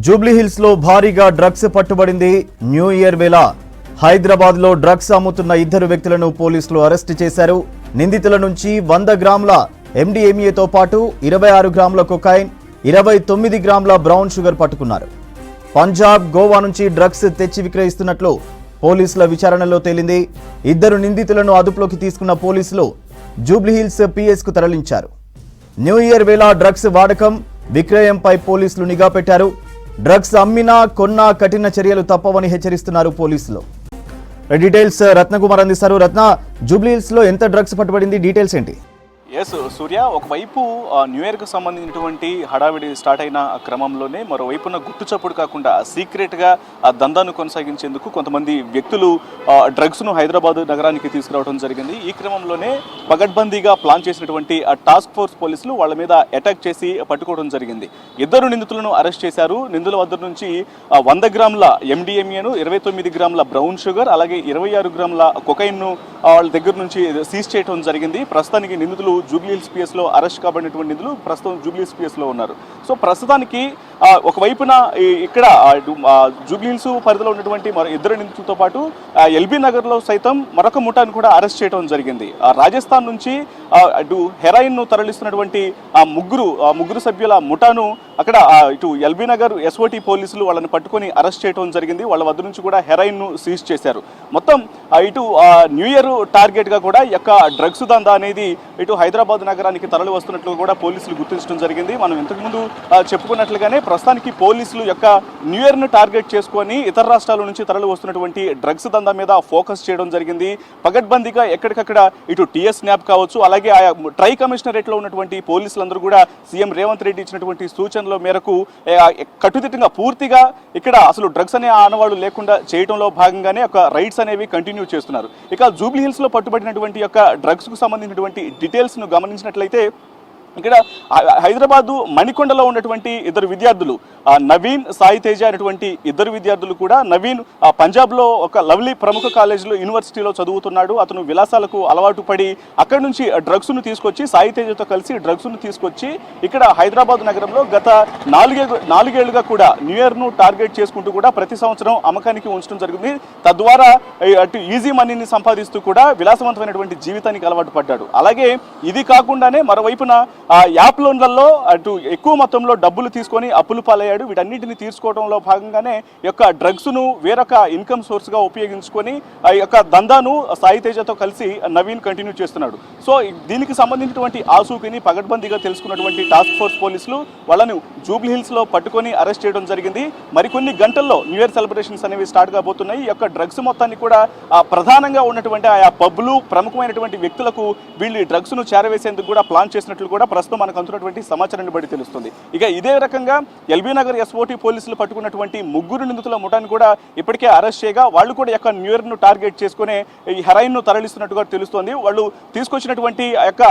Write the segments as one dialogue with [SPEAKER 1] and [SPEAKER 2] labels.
[SPEAKER 1] Jubilee hills లో భారీగా drugs పట్టుబడింది. New year వేళ హైదరాబాద్ లో డ్రగ్స్ అమ్ముతున్న ఇద్దరు వ్యక్తులను పోలీసులు అరెస్టు చేశారు. నిందితుల నుంచి 100 గ్రాముల MDMAతో పాటు 26 గ్రాముల కొకైన్, 29 గ్రాముల బ్రౌన్ షుగర్ పట్టుకున్నారు. పంజాబ్, గోవా నుంచి డ్రగ్స్ తెచ్చి విక్రయిస్తున్నట్లు పోలీసుల విచారణలో తేలింది. ఇద్దరు నిందితులను అదుపులోకి తీసుకున్న పోలీసులు జూబ్లీ హిల్స్ PS కు తరలించారు. న్యూ ఇయర్ వేళ డ్రగ్స్ వాడకం, విక్రయంపై పోలీసులు నిఘా పెట్టారు. డ్రగ్స్ అమ్మినా కొన్నా కఠిన చర్యలు తప్పవని హెచ్చరిస్తున్నారు పోలీసులు. డీటెయిల్స్ రత్నకుమార్ అందిస్తారు. రత్న, జూబ్లీ హిల్స్ లో ఎంత డ్రగ్స్ పట్టుబడింది, డీటెయిల్స్ ఏంటి?
[SPEAKER 2] ఎస్ సూర్య, ఒకవైపు న్యూ ఇయర్కి సంబంధించినటువంటి హడావిడి స్టార్ట్ అయిన క్రమంలోనే మరోవైపున గుట్టు చప్పుడు కాకుండా సీక్రెట్గా ఆ దందాను కొనసాగించేందుకు కొంతమంది వ్యక్తులు డ్రగ్స్ను హైదరాబాద్ నగరానికి తీసుకురావడం జరిగింది. ఈ క్రమంలోనే పగడ్బందీగా ప్లాన్ చేసినటువంటి ఆ టాస్క్ ఫోర్స్ పోలీసులు వాళ్ళ మీద అటాక్ చేసి పట్టుకోవడం జరిగింది. ఇద్దరు నిందితులను అరెస్ట్ చేశారు. నిందితుల వద్ద నుంచి 100 గ్రాముల MDMAను, 29 గ్రాముల బ్రౌన్ షుగర్, అలాగే 26 గ్రాముల కొకైన్ను వాళ్ళ దగ్గర నుంచి సీజ్ చేయడం జరిగింది. ప్రస్తుతానికి నిందితులు జూబ్లీ హిల్స్ PS లో అరెస్ట్ కాబడినటువంటి నిధులు ప్రస్తుతం జూబ్లీ హిల్స్ PS లో ఉన్నారు. సో ప్రస్తుతానికి ఒకవైపున ఇక్కడ జూబ్లీ హిల్స్ పరిధిలో ఉన్నటువంటి మరో ఇద్దరు నిందితులతో పాటు LB నగర్లో సైతం మరొక ముఠాను కూడా అరెస్ట్ చేయడం జరిగింది. రాజస్థాన్ నుంచి అటు హెరాయిన్ను తరలిస్తున్నటువంటి ముగ్గురు సభ్యుల ముఠాను అక్కడ ఇటు LB నగర్ SOT పోలీసులు వాళ్ళని పట్టుకొని అరెస్ట్ చేయడం జరిగింది. వాళ్ళ వద్ద నుంచి కూడా హెరాయిన్ను సీజ్ చేశారు. మొత్తం ఇటు న్యూ ఇయర్ టార్గెట్గా కూడా ఈ యొక్క డ్రగ్స్ దందా అనేది ఇటు హైదరాబాద్ నగరానికి తరలి వస్తున్నట్లు కూడా పోలీసులు గుర్తించడం జరిగింది. మనం ఇంతకుముందు చెప్పుకున్నట్లుగానే ప్రస్తుతానికి పోలీసులు యొక్క న్యూ ఇయర్ను టార్గెట్ చేసుకొని ఇతర రాష్ట్రాల నుంచి తరలి వస్తున్నటువంటి డ్రగ్స్ దందా మీద ఫోకస్ చేయడం జరిగింది. పగడ్బందీగా ఎక్కడికక్కడ ఇటు TS న్యాప్ కావచ్చు, అలాగే ఆయా ట్రై కమిషనరేట్లో ఉన్నటువంటి పోలీసులందరూ కూడా సీఎం రేవంత్ రెడ్డి ఇచ్చినటువంటి సూచనల మేరకు కట్టుదిట్టంగా పూర్తిగా ఇక్కడ అసలు డ్రగ్స్ అనే ఆనవాళ్లు లేకుండా చేయడంలో భాగంగానే ఒక రైడ్స్ అనేవి కంటిన్యూ చేస్తున్నారు. ఇక జూబ్లీ హిల్స్ లో పట్టుబడినటువంటి యొక్క డ్రగ్స్ కు సంబంధించినటువంటి డీటెయిల్స్ ను గమనించినట్లయితే ఇక్కడ హైదరాబాదు మణికొండలో ఉన్నటువంటి ఇద్దరు విద్యార్థులు నవీన్, సాయి తేజ అనేటువంటి ఇద్దరు విద్యార్థులు కూడా, నవీన్ పంజాబ్లో ఒక లవ్లీ ప్రముఖ కాలేజీలో యూనివర్సిటీలో చదువుతున్నాడు. అతను విలాసాలకు అలవాటు పడి అక్కడి నుంచి డ్రగ్స్ను తీసుకొచ్చి సాయి తేజతో కలిసి డ్రగ్స్ను తీసుకొచ్చి ఇక్కడ హైదరాబాద్ నగరంలో గత నాలుగేళ్లుగా కూడా న్యూ ఇయర్ను టార్గెట్ చేసుకుంటూ కూడా ప్రతి సంవత్సరం అమ్మకానికి ఉంచడం జరిగింది. తద్వారా అటు ఈజీ మనీని సంపాదిస్తూ కూడా విలాసవంతమైనటువంటి జీవితానికి అలవాటు పడ్డాడు. అలాగే ఇది కాకుండానే మరోవైపున యాప్ లోన్లలో అటు ఎక్కువ మొత్తంలో డబ్బులు తీసుకొని అప్పులు పాలయ్యాడు. వీటన్నిటిని తీర్చుకోవడంలో భాగంగానే యొక్క డ్రగ్స్ను వేరొక ఇన్కమ్ సోర్స్గా ఉపయోగించుకొని ఆ యొక్క దందాను సాయి తేజతో కలిసి నవీన్ కంటిన్యూ చేస్తున్నాడు. సో దీనికి సంబంధించినటువంటి ఆసూకిని పగడ్బందీగా తెలుసుకున్నటువంటి టాస్క్ ఫోర్స్ పోలీసులు వాళ్ళను జూబ్లీ హిల్స్లో పట్టుకొని అరెస్ట్ చేయడం జరిగింది. మరికొన్ని గంటల్లో న్యూ ఇయర్ సెలబ్రేషన్స్ అనేవి స్టార్ట్ కాబోతున్నాయి. ఈ యొక్క డ్రగ్స్ మొత్తాన్ని కూడా ప్రధానంగా ఉన్నటువంటి ఆయా పబ్బులు, ప్రముఖమైనటువంటి వ్యక్తులకు వీళ్ళు డ్రగ్స్ను చేరవేసేందుకు కూడా ప్లాన్ చేసినట్లు కూడా ప్రస్తుతం మనకు అందుతున్నటువంటి సమాచారాన్ని బట్టి తెలుస్తుంది. ఇక ఇదే రకంగా LB నగర్ SOT పోలీసులు పట్టుకున్నటువంటి ముగ్గురు నిందితుల ముఠాన్ని కూడా ఇప్పటికే అరెస్ట్ చేయగా వాళ్ళు కూడా యొక్క న్యూ ఇయర్ ను టార్గెట్ చేసుకునే ఈ హెరాయిన్ ను తరలిస్తున్నట్టుగా తెలుస్తోంది. వాళ్ళు తీసుకొచ్చినటువంటి యొక్క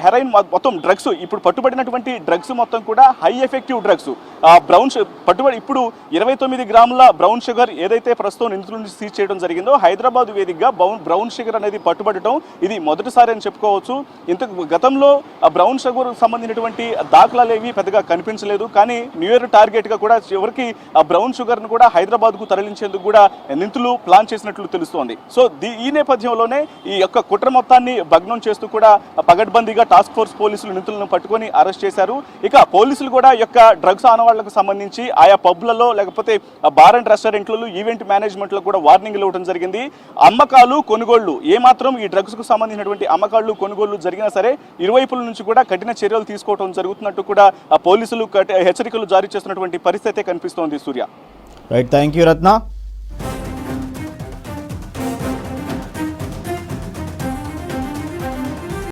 [SPEAKER 2] హెరాయిన్ మొత్తం డ్రగ్స్, ఇప్పుడు పట్టుబడినటువంటి డ్రగ్స్ మొత్తం కూడా హై ఎఫెక్టివ్ డ్రగ్స్. బ్రౌన్ పట్టుబడి ఇప్పుడు 29 గ్రాముల బ్రౌన్ షుగర్ ఏదైతే ప్రస్తుతం నిందితుల నుంచి సీజ్ చేయడం జరిగిందో, హైదరాబాద్ వేదికగా బ్రౌన్ షుగర్ అనేది పట్టుబడటం ఇది మొదటిసారి అని చెప్పుకోవచ్చు. ఇంతకు గతంలో బ్రౌన్ షుగర్ సంబంధించినటువంటి దాఖలాలు ఏవి పెద్దగా కనిపించలేదు. కానీ న్యూ ఇయర్ టార్గెట్ గా కూడా చివరికి ఆ బ్రౌన్ షుగర్ ను కూడా హైదరాబాద్ కు తరలించేందుకు కూడా నిందితులు ప్లాన్ చేసినట్లు తెలుస్తోంది. సో ఈ నేపథ్యంలోనే ఈ యొక్క కుట్ర మొత్తాన్ని భగ్నం చేస్తూ కూడా పగడ్బందీగా టాస్క్ ఫోర్స్ పోలీసులు నిందితులను పట్టుకొని అరెస్ట్ చేశారు. ఇక పోలీసులు కూడా యొక్క డ్రగ్స్ ఆనవాళ్లకు సంబంధించి ఆయా పబ్లలో లేకపోతే బార్ అండ్ రెస్టారెంట్లలో ఈవెంట్ మేనేజ్మెంట్ లో కూడా వార్నింగ్లు ఇవ్వడం జరిగింది. అమ్మకాలు, కొనుగోళ్లు ఏమాత్రం ఈ డ్రగ్స్ కు సంబంధించినటువంటి అమ్మకాలు, కొనుగోళ్లు జరిగినా సరే ఇరువైపుల నుంచి కూడా కఠిన చర్యలు తీసుకోవడం జరుగుతున్నట్టు కూడా పోలీసులు హెచ్చరికలు జారీ చేస్తున్నటువంటి పరిస్థితి కనిపిస్తోంది. సూర్య,
[SPEAKER 1] రైట్, థ్యాంక్ యూ రత్న.